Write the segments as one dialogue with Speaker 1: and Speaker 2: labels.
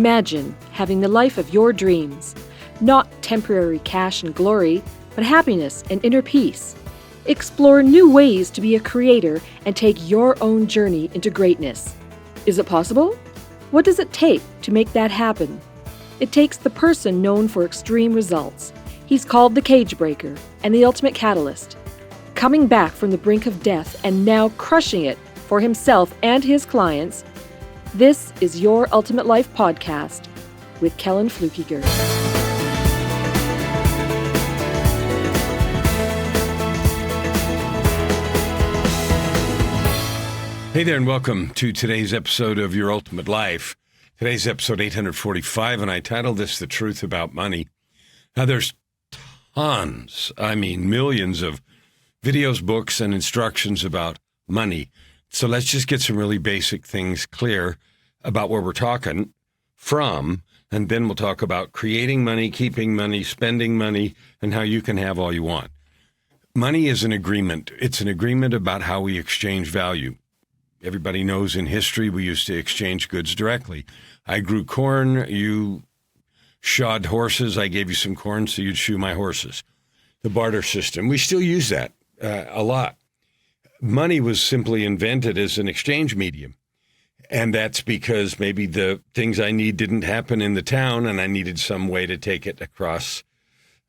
Speaker 1: Imagine having the life of your dreams. Not temporary cash and glory, but happiness and inner peace. Explore new ways to be a creator and take your own journey into greatness. Is it possible? What does it take to make that happen? It takes the person known for extreme results. He's called the cage breaker and the ultimate catalyst. Coming back from the brink of death and now crushing it for himself and his clients, this is Your Ultimate Life Podcast with Kellan Fluckiger.
Speaker 2: Hey there and welcome to today's episode of Your Ultimate Life. Today's episode 845, and I titled this The Truth About Money. Now there's millions of videos, books, and instructions about money. So let's just get some really basic things clear about where we're talking from, and then we'll talk about creating money, keeping money, spending money, and how you can have all you want. Money is an agreement. It's an agreement about how we exchange value. Everybody knows in history we used to exchange goods directly. I grew corn, you shod horses, I gave you some corn so you'd shoe my horses. The barter system, we still use that a lot. Money was simply invented as an exchange medium. And that's because maybe the things I need didn't happen in the town and I needed some way to take it across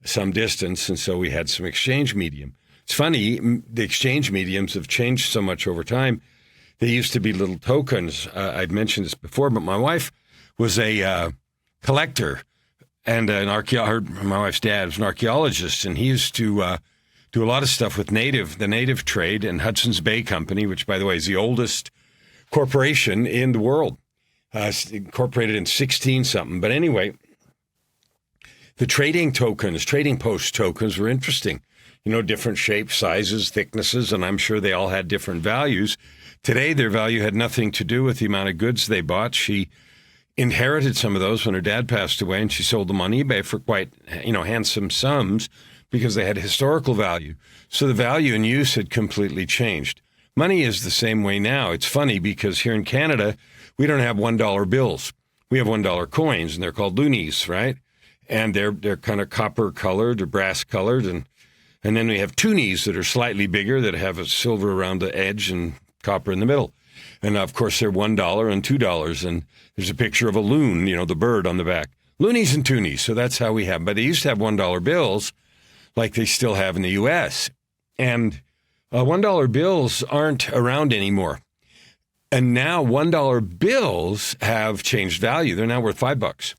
Speaker 2: some distance. And so we had some exchange medium. It's funny, the exchange mediums have changed so much over time. They used to be little tokens. I've mentioned this before, but my wife was a collector and my wife's dad was an archaeologist, and he used to do a lot of stuff with the native trade, and Hudson's Bay Company, which, by the way, is the oldest corporation in the world, incorporated in 16-something. But anyway, the trading post tokens were interesting. You know, different shapes, sizes, thicknesses, and I'm sure they all had different values. Today, their value had nothing to do with the amount of goods they bought. She inherited some of those when her dad passed away, and she sold them on eBay for quite, handsome sums because they had historical value. So the value and use had completely changed. Money is the same way now. It's funny because here in Canada, we don't have $1 bills. We have $1 coins, and they're called loonies, right? And they're kind of copper colored or brass colored, and then we have toonies that are slightly bigger that have a silver around the edge and copper in the middle. And of course, they're $1 and $2. And there's a picture of a loon, the bird on the back. Loonies and toonies. So that's how we have. But they used to have $1 bills like they still have in the U.S. And $1 bills aren't around anymore. And now $1 bills have changed value. They're now worth $5.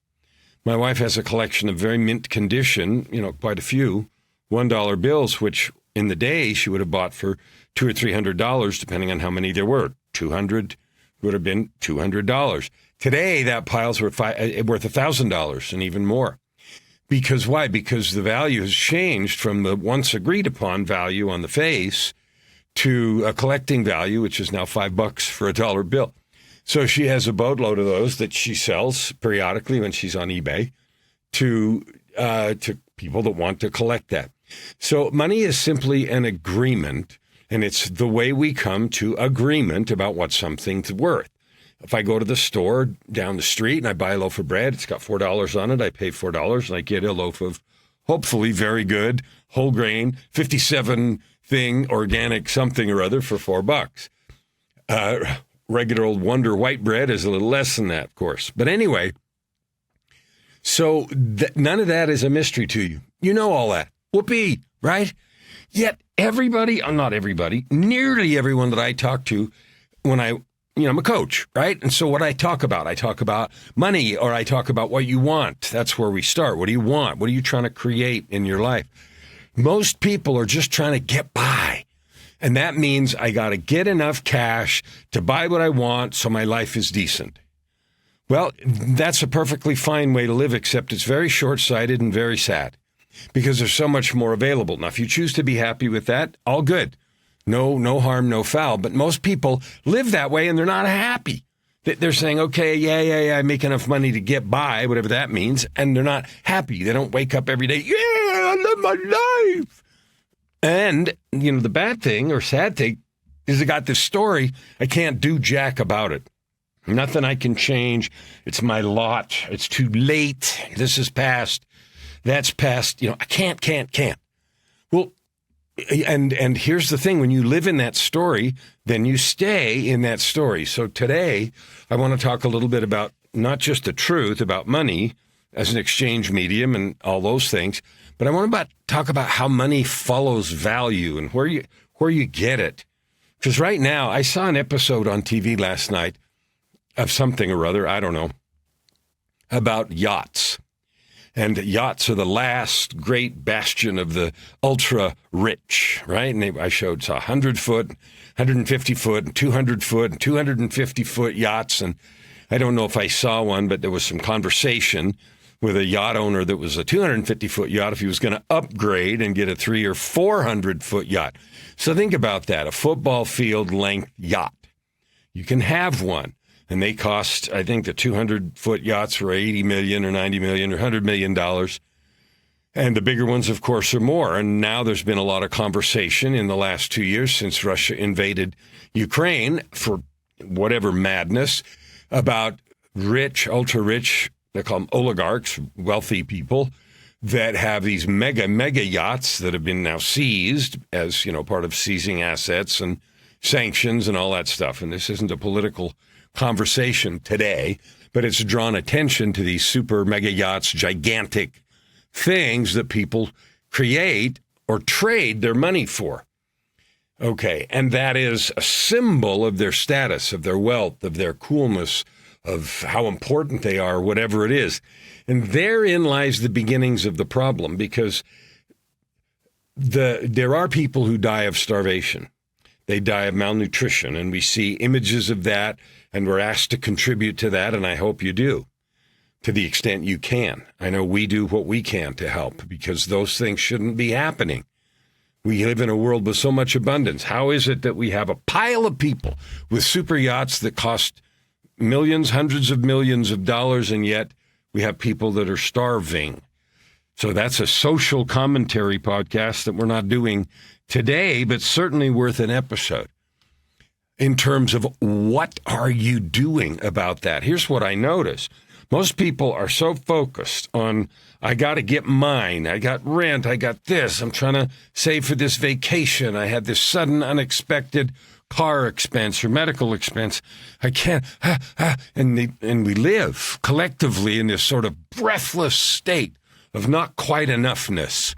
Speaker 2: My wife has a collection of very mint condition, quite a few $1 bills, which in the day she would have bought for $200 or $300, depending on how many there were. 200 would have been $200. Today, that pile's worth $1,000 and even more. Because why? Because the value has changed from the once agreed upon value on the face to a collecting value, which is now $5 for a dollar bill. So she has a boatload of those that she sells periodically when she's on eBay to people that want to collect that. So money is simply an agreement, and it's the way we come to agreement about what something's worth. If I go to the store down the street and I buy a loaf of bread, it's got $4 on it, I pay $4 and I get a loaf of hopefully very good whole grain 57 thing organic something or other for $4. Regular old Wonder white bread is a little less than that, of course. But anyway, so none of that is a mystery to you. You know all that. Whoopee, right? Yet not everybody, nearly everyone that I talk to when I'm a coach, right? And so what I talk about money, or I talk about what you want. That's where we start. What do you want? What are you trying to create in your life? Most people are just trying to get by. And that means I got to get enough cash to buy what I want so my life is decent. Well, that's a perfectly fine way to live, except it's very short-sighted and very sad because there's so much more available. Now, if you choose to be happy with that, all good. No harm, no foul. But most people live that way and they're not happy. They're saying, okay, yeah, I make enough money to get by, whatever that means, and they're not happy. They don't wake up every day, yeah, I live my life. And, the bad thing or sad thing is I got this story, I can't do jack about it. Nothing I can change. It's my lot. It's too late. This is past. That's past. I can't. Well, and here's the thing. When you live in that story, then you stay in that story. So today, I want to talk a little bit about not just the truth about money as an exchange medium and all those things, but I want to talk about how money follows value and where you get it. Because right now, I saw an episode on TV last night of something or other, I don't know, about yachts. And yachts are the last great bastion of the ultra rich, right? And I saw 100-foot, 150-foot, and 200-foot, and 250-foot yachts. And I don't know if I saw one, but there was some conversation with a yacht owner that was a 250-foot yacht if he was going to upgrade and get a 300 or 400-foot yacht. So think about that, a football field length yacht. You can have one. And they cost, I think the 200-foot yachts were $80 million or $90 million or $100 million. And the bigger ones, of course, are more. And now there's been a lot of conversation in the last 2 years since Russia invaded Ukraine for whatever madness about rich, ultra-rich, they call them oligarchs, wealthy people that have these mega yachts that have been now seized as, part of seizing assets and sanctions and all that stuff. And this isn't a political conversation today, but it's drawn attention to these super mega yachts, gigantic things that people create or trade their money for. Okay, and that is a symbol of their status, of their wealth, of their coolness, of how important they are, whatever it is. And therein lies the beginnings of the problem, because there are people who die of starvation. They die of malnutrition, and we see images of that, and we're asked to contribute to that, and I hope you do, to the extent you can. I know we do what we can to help, because those things shouldn't be happening. We live in a world with so much abundance. How is it that we have a pile of people with super yachts that cost millions, hundreds of millions of dollars, and yet we have people that are starving? So that's a social commentary podcast that we're not doing today, but certainly worth an episode in terms of what are you doing about that? Here's what I notice. Most people are so focused on, I got to get mine. I got rent. I got this. I'm trying to save for this vacation. I had this sudden, unexpected car expense or medical expense. I can't, and we live collectively in this sort of breathless state of not quite enoughness.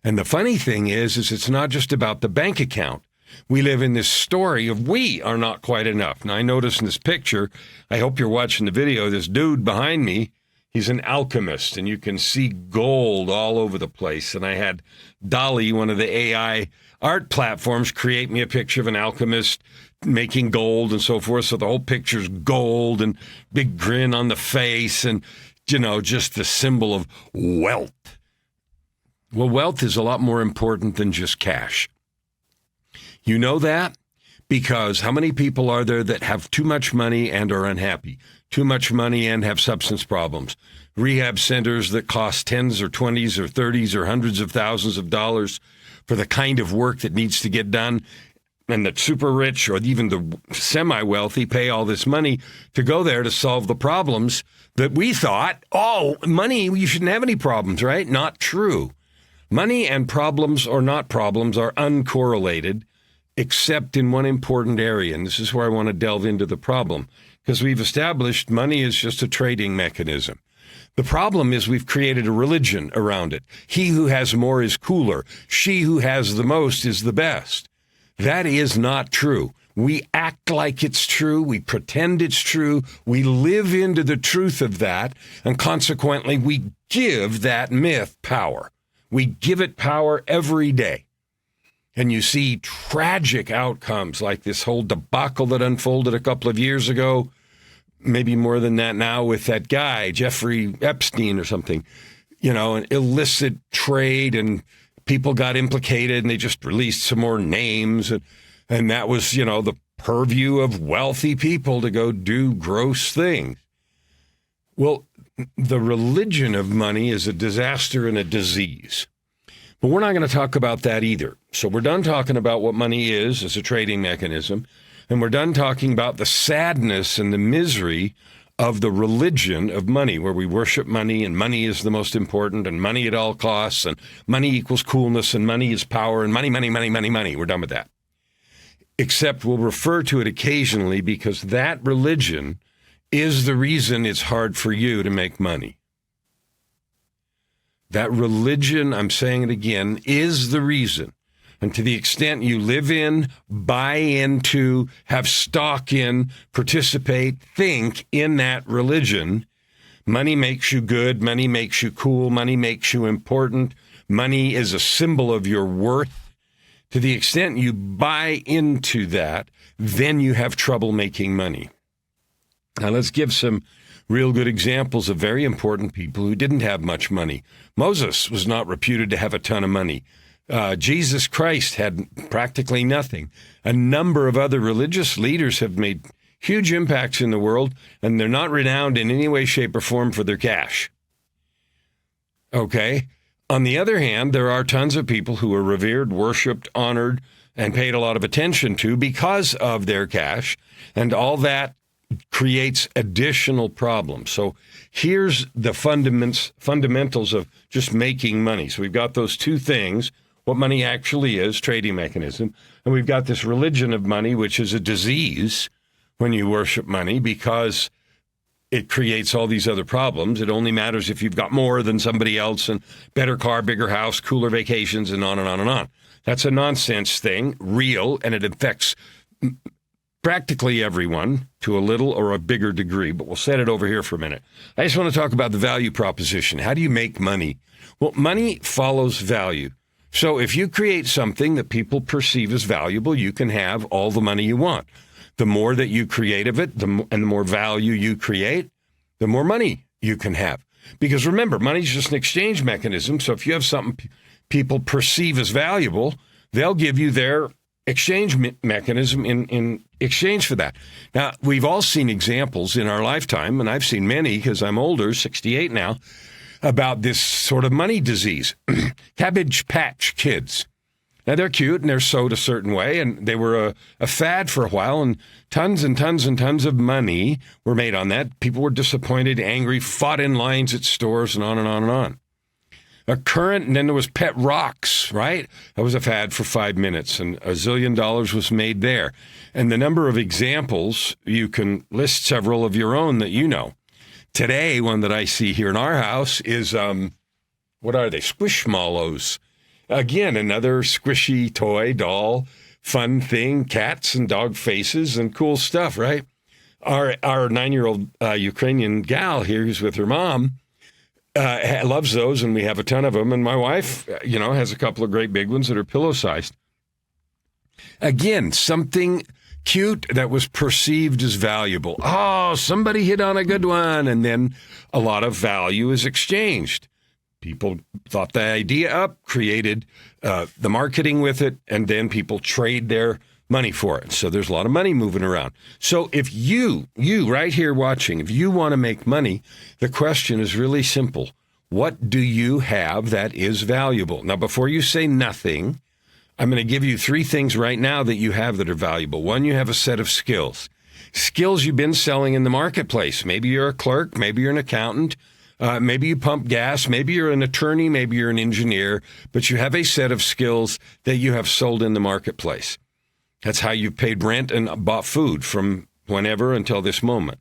Speaker 2: And the funny thing is it's not just about the bank account. We live in this story of we are not quite enough. Now, I noticed in this picture, I hope you're watching the video, this dude behind me, he's an alchemist, and you can see gold all over the place. And I had Dolly, one of the AI art platforms, create me a picture of an alchemist making gold and so forth. So the whole picture's gold and big grin on the face and, just the symbol of wealth. Well, wealth is a lot more important than just cash. You know that because how many people are there that have too much money and are unhappy, too much money and have substance problems, rehab centers that cost tens or 20s or 30s or hundreds of thousands of dollars for the kind of work that needs to get done, and the super rich or even the semi-wealthy pay all this money to go there to solve the problems that we thought, money, you shouldn't have any problems, right? Not true. Money and problems or not problems are uncorrelated, except in one important area. And this is where I want to delve into the problem, because we've established money is just a trading mechanism. The problem is we've created a religion around it. He who has more is cooler. She who has the most is the best. That is not true. We act like it's true. We pretend it's true. We live into the truth of that. And consequently, we give that myth power. We give it power every day. And you see tragic outcomes like this whole debacle that unfolded a couple of years ago, maybe more than that now, with that guy, Jeffrey Epstein or something, an illicit trade, and people got implicated and they just released some more names. And that was, the purview of wealthy people to go do gross things. Well, the religion of money is a disaster and a disease. But we're not going to talk about that either. So we're done talking about what money is as a trading mechanism. And we're done talking about the sadness and the misery of the religion of money, where we worship money and money is the most important and money at all costs and money equals coolness and money is power and money, money, money, money, money. We're done with that. Except we'll refer to it occasionally because that religion is the reason it's hard for you to make money. That religion, I'm saying it again, is the reason. And to the extent you live in, buy into, have stock in, participate, think in that religion, money makes you good, money makes you cool, money makes you important, money is a symbol of your worth. To the extent you buy into that, then you have trouble making money. Now let's give some real good examples of very important people who didn't have much money. Moses was not reputed to have a ton of money. Jesus Christ had practically nothing. A number of other religious leaders have made huge impacts in the world, and they're not renowned in any way, shape, or form for their cash. Okay? On the other hand, there are tons of people who are revered, worshipped, honored, and paid a lot of attention to because of their cash, and all that creates additional problems. So here's the fundamentals of just making money. So we've got those two things, what money actually is, trading mechanism, and we've got this religion of money, which is a disease when you worship money because it creates all these other problems. It only matters if you've got more than somebody else and better car, bigger house, cooler vacations, and on and on and on. That's a nonsense thing, real, and it affects practically everyone to a little or a bigger degree, but we'll set it over here for a minute. I just want to talk about the value proposition. How do you make money? Well, money follows value. So if you create something that people perceive as valuable, you can have all the money you want. The more that you create of it, and the more value you create, the more money you can have. Because remember, money is just an exchange mechanism. So if you have something people perceive as valuable, they'll give you their exchange mechanism in exchange for that. Now, we've all seen examples in our lifetime, and I've seen many because I'm older, 68 now, about this sort of money disease. Cabbage Patch Kids. Now, they're cute and they're sewed a certain way, and they were a fad for a while, and tons and tons and tons of money were made on that. People were disappointed, angry, fought in lines at stores, and on and on and on. A current, and then there was Pet Rocks, right? That was a fad for 5 minutes, and $1 zillion was made there. And the number of examples, you can list several of your own that you know. Today, one that I see here in our house is, what are they? Squishmallows. Again, another squishy toy, doll, fun thing, cats and dog faces and cool stuff, right? Our 9-year-old Ukrainian gal here who's with her mom loves those, and we have a ton of them. And my wife, has a couple of great big ones that are pillow-sized. Again, something cute that was perceived as valuable. Oh, somebody hit on a good one. And then a lot of value is exchanged. People thought the idea up, created the marketing with it, and then people trade their money for it. So there's a lot of money moving around. So if you right here watching, if you want to make money, the question is really simple. What do you have that is valuable? Now, before you say nothing, I'm going to give you 3 things right now that you have that are valuable. One, you have a set of skills. Skills you've been selling in the marketplace. Maybe you're a clerk, maybe you're an accountant, maybe you pump gas, maybe you're an attorney, maybe you're an engineer, but you have a set of skills that you have sold in the marketplace. That's how you've paid rent and bought food from whenever until this moment.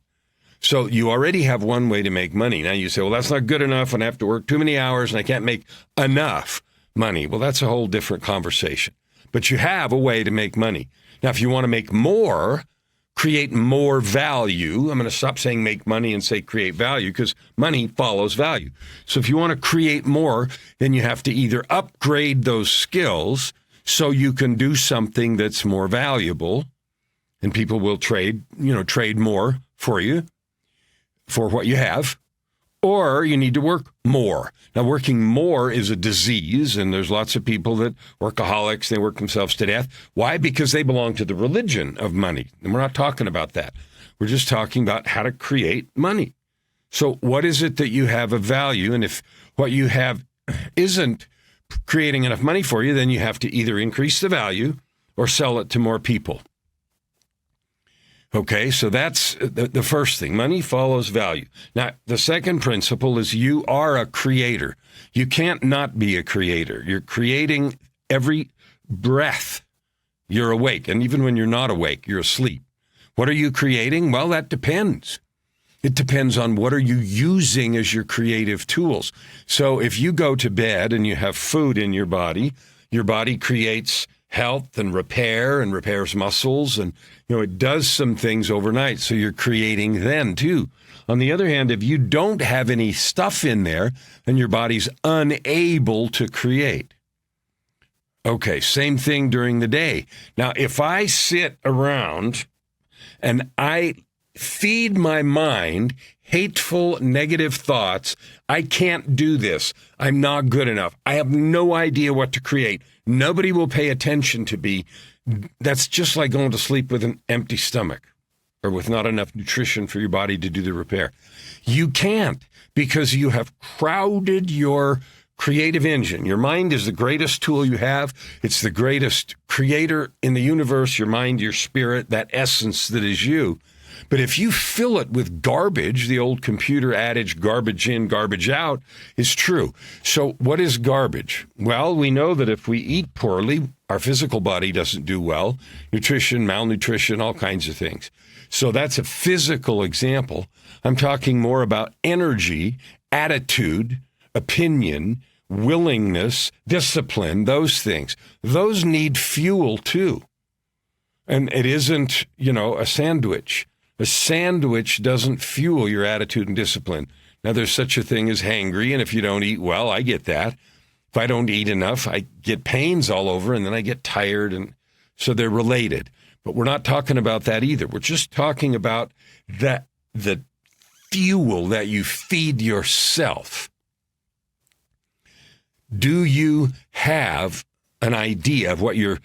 Speaker 2: So you already have one way to make money. Now you say, well, that's not good enough, and I have to work too many hours, and I can't make enough money. Well, that's a whole different conversation. But you have a way to make money. Now, if you want to make more, create more value. I'm going to stop saying make money and say create value because money follows value. So if you want to create more, then you have to either upgrade those skills so you can do something that's more valuable, and people will trade more for you for what you have, or you need to work more. Now, working more is a disease, and there's lots of people that workaholics, they work themselves to death. Why? Because they belong to the religion of money. And we're not talking about that. We're just talking about how to create money. So what is it that you have of value? And if what you have isn't creating enough money for you, then you have to either increase the value or sell it to more people. Okay, so that's the first thing. Money follows value. Now, the second principle is you are a creator. You can't not be a creator. You're creating every breath. You're awake. And even when you're not awake, you're asleep. What are you creating? Well, that depends. It depends on what are you using as your creative tools. So if you go to bed and you have food in your body creates health and repairs muscles, and it does some things overnight. So you're creating then too. On the other hand, if you don't have any stuff in there, then your body's unable to create. Okay, same thing during the day. Now, if I sit around and I feed my mind hateful, negative thoughts, I can't do this. I'm not good enough. I have no idea what to create. Nobody will pay attention to me. That's just like going to sleep with an empty stomach or with not enough nutrition for your body to do the repair. You can't, because you have crowded your creative engine. Your mind is the greatest tool you have. It's the greatest creator in the universe, your mind, your spirit, that essence that is you. But if you fill it with garbage, the old computer adage, garbage in, garbage out, is true. So what is garbage? Well, we know that if we eat poorly, our physical body doesn't do well. Nutrition, malnutrition, all kinds of things. So that's a physical example. I'm talking more about energy, attitude, opinion, willingness, discipline, those things. Those need fuel too. And it isn't, a sandwich. A sandwich doesn't fuel your attitude and discipline. Now, there's such a thing as hangry, and if you don't eat well, I get that. If I don't eat enough, I get pains all over, and then I get tired, and so they're related. But we're not talking about that either. We're just talking about the fuel that you feed yourself. Do you have an idea of what your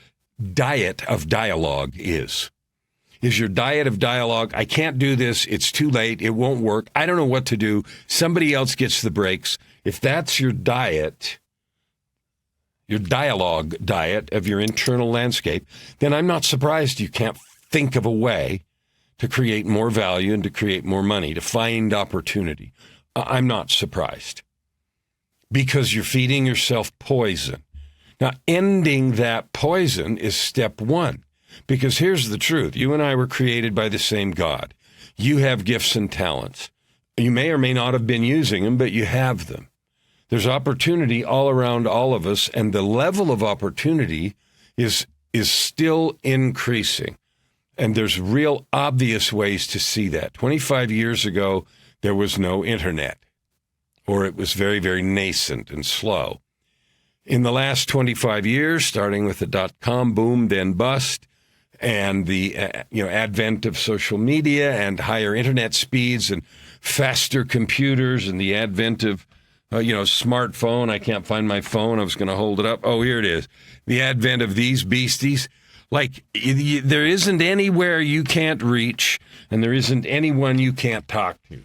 Speaker 2: diet of dialogue is? Is your diet of dialogue, I can't do this, it's too late, it won't work, I don't know what to do, somebody else gets the breaks. If that's your diet, your dialogue diet of your internal landscape, then I'm not surprised you can't think of a way to create more value and to create more money, to find opportunity. I'm not surprised, because you're feeding yourself poison. Now, ending that poison is step one. Because here's the truth. You and I were created by the same God. You have gifts and talents. You may or may not have been using them, but you have them. There's opportunity all around all of us, and the level of opportunity is still increasing. And there's real obvious ways to see that. 25 years ago, there was no internet, or it was very, very nascent and slow. In the last 25 years, starting with the dot-com boom, then bust, and the advent of social media and higher internet speeds and faster computers and the advent of smartphone. I can't find my phone. I was going to hold it up. Oh, here it is. The advent of these beasties. Like, there isn't anywhere you can't reach, and there isn't anyone you can't talk to.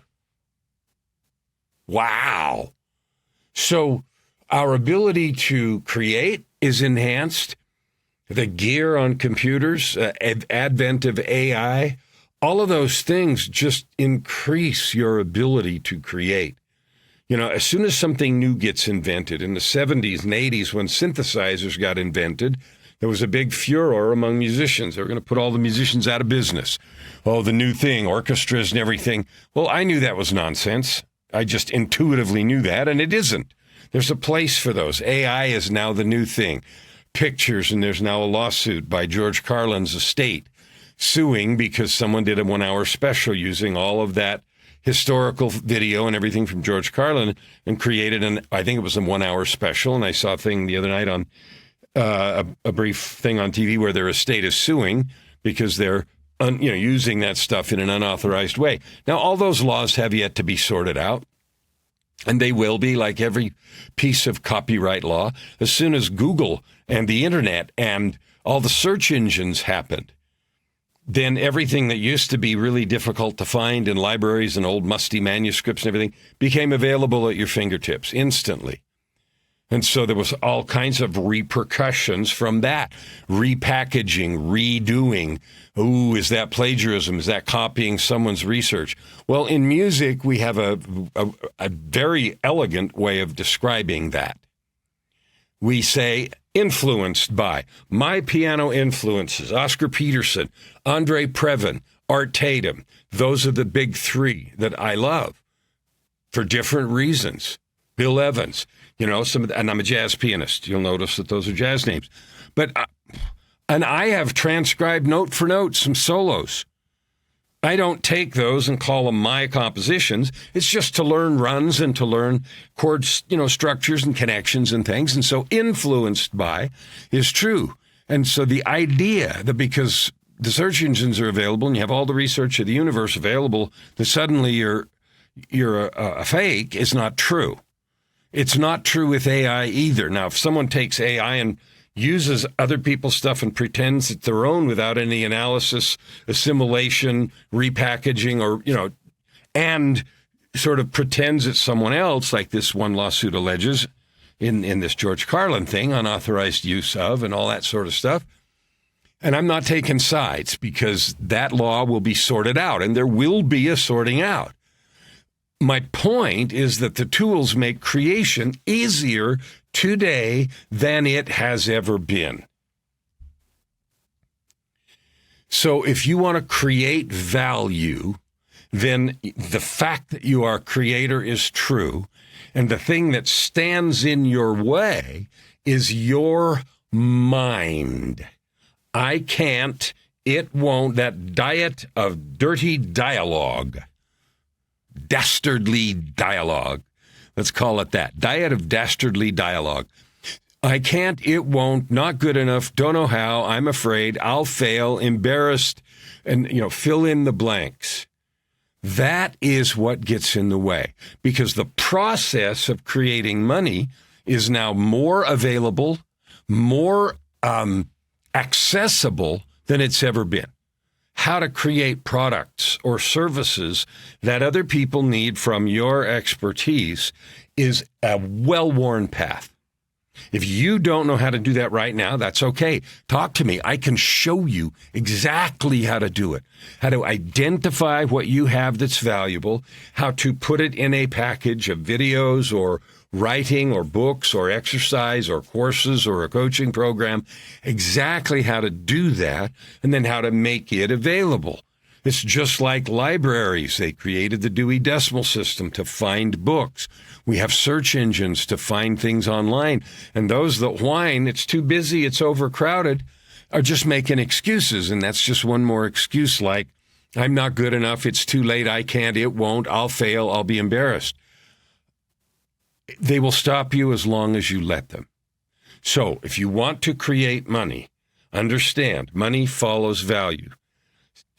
Speaker 2: Wow. So our ability to create is enhanced. The gear on computers, advent of AI, all of those things just increase your ability to create. As soon as something new gets invented, in the 70s and 80s when synthesizers got invented, there was a big furor among musicians. They were going to put all the musicians out of business. Oh, the new thing, orchestras and everything. Well, I knew that was nonsense. I just intuitively knew that, and it isn't. There's a place for those. AI is now the new thing. Pictures, and there's now a lawsuit by George Carlin's estate suing because someone did a 1-hour special using all of that historical video and everything from George Carlin and created I think it was a 1-hour special. And I saw a thing the other night on a brief thing on TV where their estate is suing because they're using that stuff in an unauthorized way. Now, all those laws have yet to be sorted out. And they will be, like every piece of copyright law. As soon as Google and the internet and all the search engines happened, then everything that used to be really difficult to find in libraries and old musty manuscripts and everything became available at your fingertips instantly. And so there was all kinds of repercussions from that. Repackaging, redoing. Ooh, is that plagiarism? Is that copying someone's research? Well, in music, we have a very elegant way of describing that. We say influenced by. My piano influences, Oscar Peterson, Andre Previn, Art Tatum. Those are the big three that I love for different reasons. Bill Evans, and I'm a jazz pianist. You'll notice that those are jazz names. And I have transcribed note for note some solos. I don't take those and call them my compositions. It's just to learn runs and to learn chord, structures and connections and things. And so influenced by is true. And so the idea that because the search engines are available and you have all the research of the universe available, that suddenly you're a fake is not true. It's not true with AI either. Now, if someone takes AI and uses other people's stuff and pretends it's their own without any analysis, assimilation, repackaging, or, and sort of pretends it's someone else, like this one lawsuit alleges in this George Carlin thing, unauthorized use of and all that sort of stuff. And I'm not taking sides because that law will be sorted out and there will be a sorting out. My point is that the tools make creation easier today than it has ever been. So if you want to create value, then the fact that you are a creator is true. And the thing that stands in your way is your mind. I can't, it won't, that diet of dirty dialogue. Dastardly dialogue. Let's call it that. Diet of dastardly dialogue. I can't, it won't, not good enough, don't know how, I'm afraid, I'll fail, embarrassed, and, fill in the blanks. That is what gets in the way because the process of creating money is now more available, more accessible than it's ever been. How to create products or services that other people need from your expertise is a well-worn path. If you don't know how to do that right now, that's okay. Talk to me. I can show you exactly how to do it, how to identify what you have that's valuable, how to put it in a package of videos or writing or books or exercise or courses or a coaching program, exactly how to do that, and then how to make it available. It's just like libraries. They created the Dewey Decimal System to find books. We have search engines to find things online. And those that whine, it's too busy, it's overcrowded, are just making excuses. And that's just one more excuse like, I'm not good enough, it's too late, I can't, it won't, I'll fail, I'll be embarrassed. They will stop you as long as you let them. So if you want to create money, understand money follows value.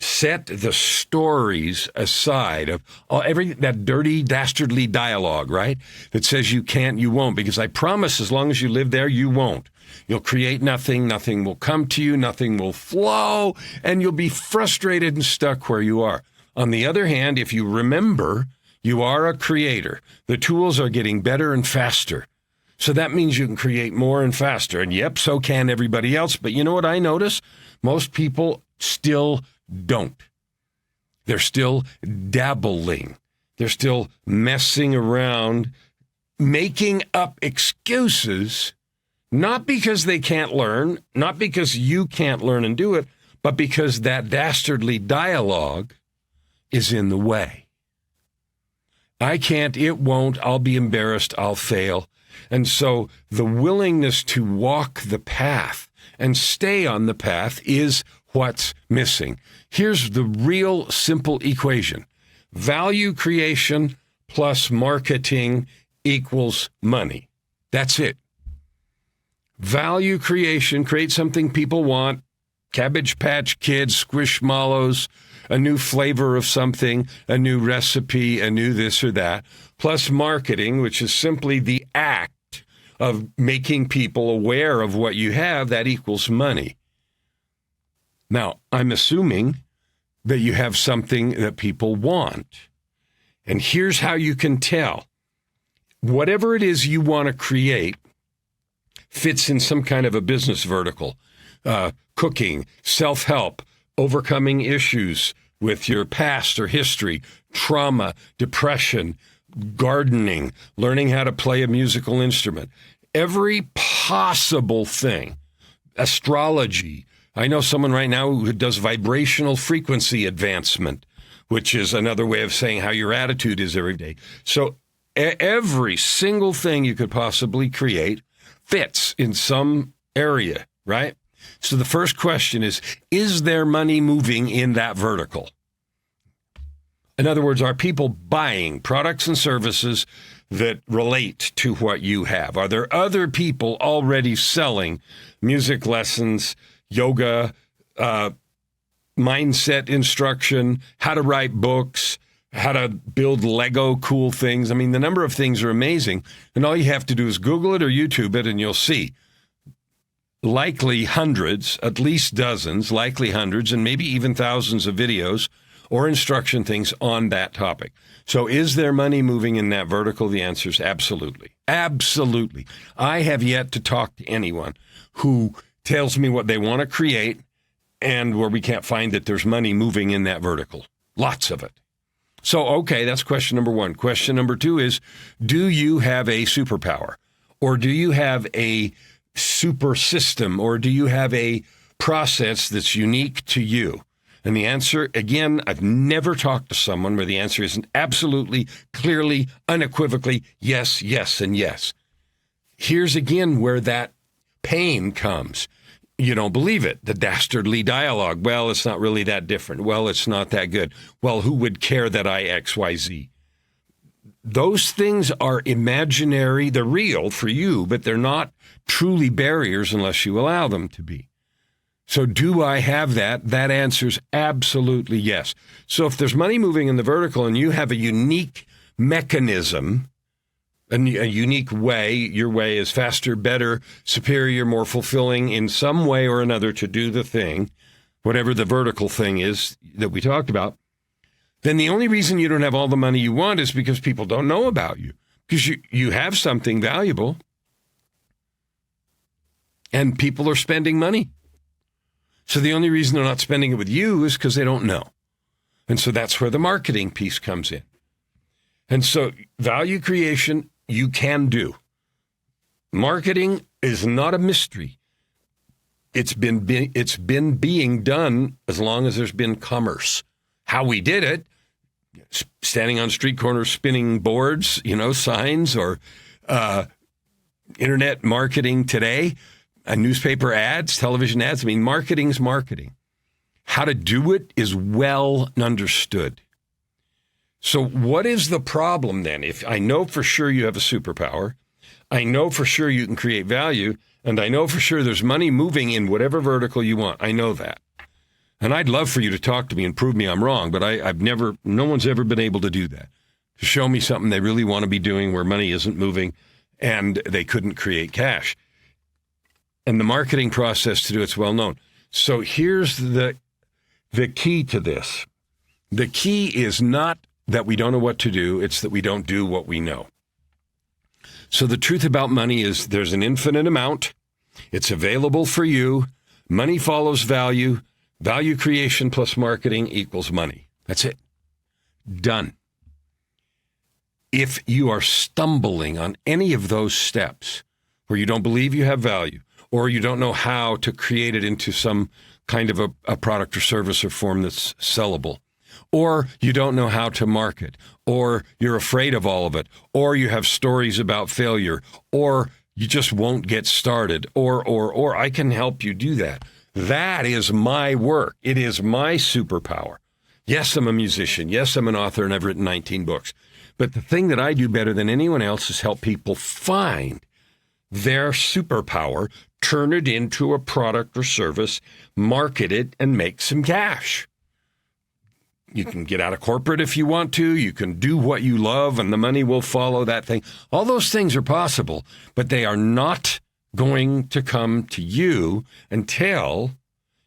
Speaker 2: Set the stories aside of that dirty, dastardly dialogue, right? That says you can't, you won't, because I promise as long as you live there, you won't. You'll create nothing, nothing will come to you, nothing will flow, and you'll be frustrated and stuck where you are. On the other hand, if you remember, you are a creator. The tools are getting better and faster. So that means you can create more and faster. And yep, so can everybody else. But you know what I notice? Most people still don't. They're still dabbling. They're still messing around, making up excuses, not because they can't learn, not because you can't learn and do it, but because that dastardly dialogue is in the way. I can't, it won't, I'll be embarrassed, I'll fail. And so the willingness to walk the path and stay on the path is what's missing. Here's the real simple equation. Value creation plus marketing equals money. That's it. Value creation, create something people want, Cabbage Patch Kids, Squishmallows, a new flavor of something, a new recipe, a new this or that, plus marketing, which is simply the act of making people aware of what you have, that equals money. Now, I'm assuming that you have something that people want. And here's how you can tell. Whatever it is you want to create, fits in some kind of a business vertical. Cooking, self-help, overcoming issues with your past or history, trauma, depression, gardening, learning how to play a musical instrument. Every possible thing. Astrology. I know someone right now who does vibrational frequency advancement, which is another way of saying how your attitude is every day. So every single thing you could possibly create fits in some area, right? So the first question is there money moving in that vertical? In other words, are people buying products and services that relate to what you have? Are there other people already selling music lessons, yoga, mindset instruction, how to write books, how to build Lego cool things? I mean, the number of things are amazing. And all you have to do is Google it or YouTube it, and you'll see likely hundreds, at least dozens, likely hundreds, and maybe even thousands of videos or instruction things on that topic. So is there money moving in that vertical? The answer is absolutely. Absolutely. I have yet to talk to anyone who tells me what they want to create and where we can't find that there's money moving in that vertical. Lots of it. So, okay, that's question number one. Question number two is, do you have a superpower? Or do you have a super system? Or do you have a process that's unique to you? And the answer, again, I've never talked to someone where the answer isn't absolutely, clearly, unequivocally, yes, yes, and yes. Here's again where that pain comes. You don't believe it. The dastardly dialogue. Well, it's not really that different. Well, it's not that good. Well, who would care that I X, Y, Z? Those things are imaginary. They're real for you, but they're not truly barriers unless you allow them to be. So do I have that? That answer's absolutely yes. So if there's money moving in the vertical and you have a unique mechanism, a unique way, your way is faster, better, superior, more fulfilling in some way or another to do the thing, whatever the vertical thing is that we talked about, then the only reason you don't have all the money you want is because people don't know about you. Because you have something valuable and people are spending money. So the only reason they're not spending it with you is because they don't know. And so that's where the marketing piece comes in. And so value creation, you can do. Marketing is not a mystery. It's been being done as long as there's been commerce. How we did it, standing on street corners, spinning boards, signs, or internet marketing today, newspaper ads, television ads. I mean, marketing's marketing. How to do it is well understood. So what is the problem then? If I know for sure you have a superpower, I know for sure you can create value, and I know for sure there's money moving in whatever vertical you want. I know that. And I'd love for you to talk to me and prove me I'm wrong, but no one's ever been able to do that. To show me something they really want to be doing where money isn't moving and they couldn't create cash. And the marketing process to do it's well known. So here's the key to this. The key is not that we don't know what to do. It's that we don't do what we know. So the truth about money is there's an infinite amount. It's available for you. Money follows value. Value creation plus marketing equals money. That's it. Done. If you are stumbling on any of those steps where you don't believe you have value, or you don't know how to create it into some kind of a product or service or form that's sellable, or you don't know how to market, or you're afraid of all of it, or you have stories about failure, or you just won't get started, or I can help you do that. That is my work. It is my superpower. Yes, I'm a musician. Yes, I'm an author, and I've written 19 books. But the thing that I do better than anyone else is help people find their superpower, turn it into a product or service, market it, and make some cash. You can get out of corporate if you want to. You can do what you love, and the money will follow that thing. All those things are possible, but they are not going to come to you until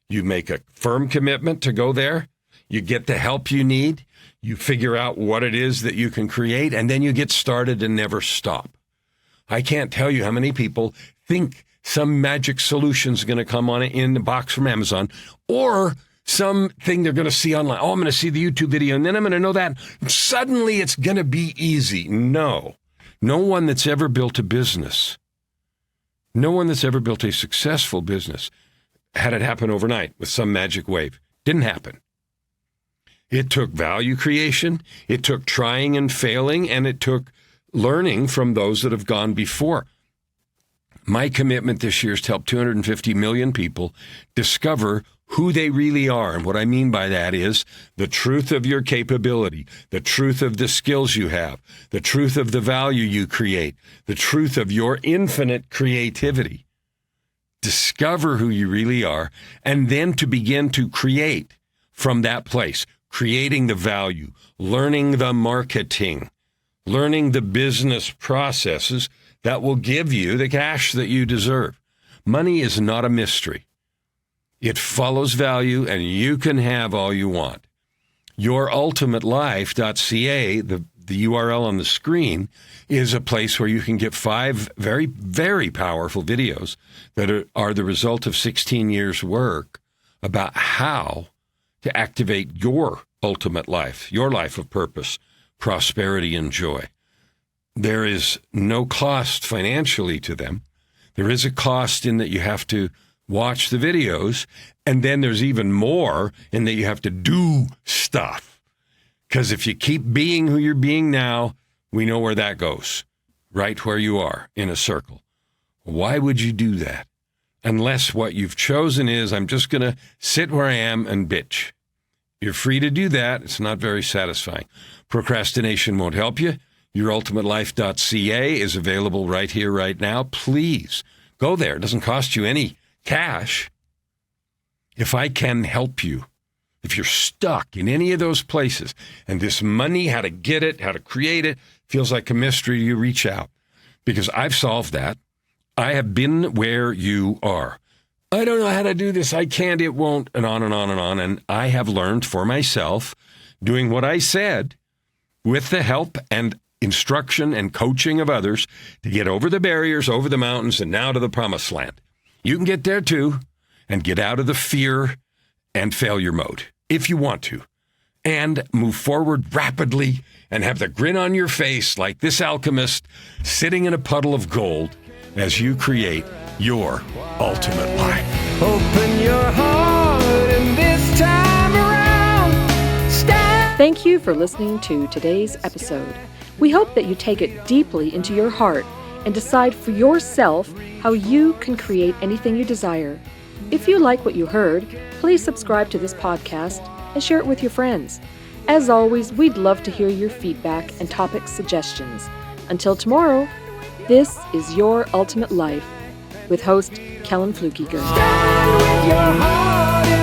Speaker 2: you make a firm commitment to go there, you get the help you need, you figure out what it is that you can create, and then you get started and never stop. I can't tell you how many people think some magic solution's going to come on it in the box from Amazon, or something they're going to see online. Oh, I'm going to see the YouTube video, and then I'm going to know that. Suddenly it's going to be easy. No. No one that's ever built a business, no one that's ever built a successful business had it happen overnight with some magic wave. Didn't happen. It took value creation, it took trying and failing, and it took learning from those that have gone before. My commitment this year is to help 250 million people discover who they really are. And what I mean by that is the truth of your capability, the truth of the skills you have, the truth of the value you create, the truth of your infinite creativity. Discover who you really are, and then to begin to create from that place, creating the value, learning the marketing, learning the business processes that will give you the cash that you deserve. Money is not a mystery. It follows value, and you can have all you want. YourUltimateLife.ca, the URL on the screen, is a place where you can get 5 very, very powerful videos that are the result of 16 years' work about how to activate your ultimate life, your life of purpose, prosperity, and joy. There is no cost financially to them. There is a cost in that you have to watch the videos, and then there's even more in that you have to do stuff. Because if you keep being who you're being now, we know where that goes, right where you are in a circle. Why would you do that? Unless what you've chosen is, I'm just going to sit where I am and bitch. You're free to do that. It's not very satisfying. Procrastination won't help you. YourUltimateLife.ca is available right here, right now. Please go there. It doesn't cost you any cash. If I can help you, if you're stuck in any of those places and this money, how to get it, how to create it, feels like a mystery, you reach out, because I've solved that. I have been where you are. I don't know how to do this. I can't, it won't, and on and on and on. And I have learned for myself, doing what I said, with the help and instruction and coaching of others, to get over the barriers, over the mountains, and now to the promised land. You can get there too, and get out of the fear and failure mode if you want to, and move forward rapidly and have the grin on your face like this alchemist sitting in a puddle of gold as you create your ultimate life.
Speaker 3: Open your heart, and this time around, stand.
Speaker 1: Thank you for listening to today's episode. We hope that you take it deeply into your heart and decide for yourself how you can create anything you desire. If you like what you heard, please subscribe to this podcast and share it with your friends. As always, we'd love to hear your feedback and topic suggestions. Until tomorrow, this is Your Ultimate Life with host Kellan Fluckiger.
Speaker 3: Stand with your heart.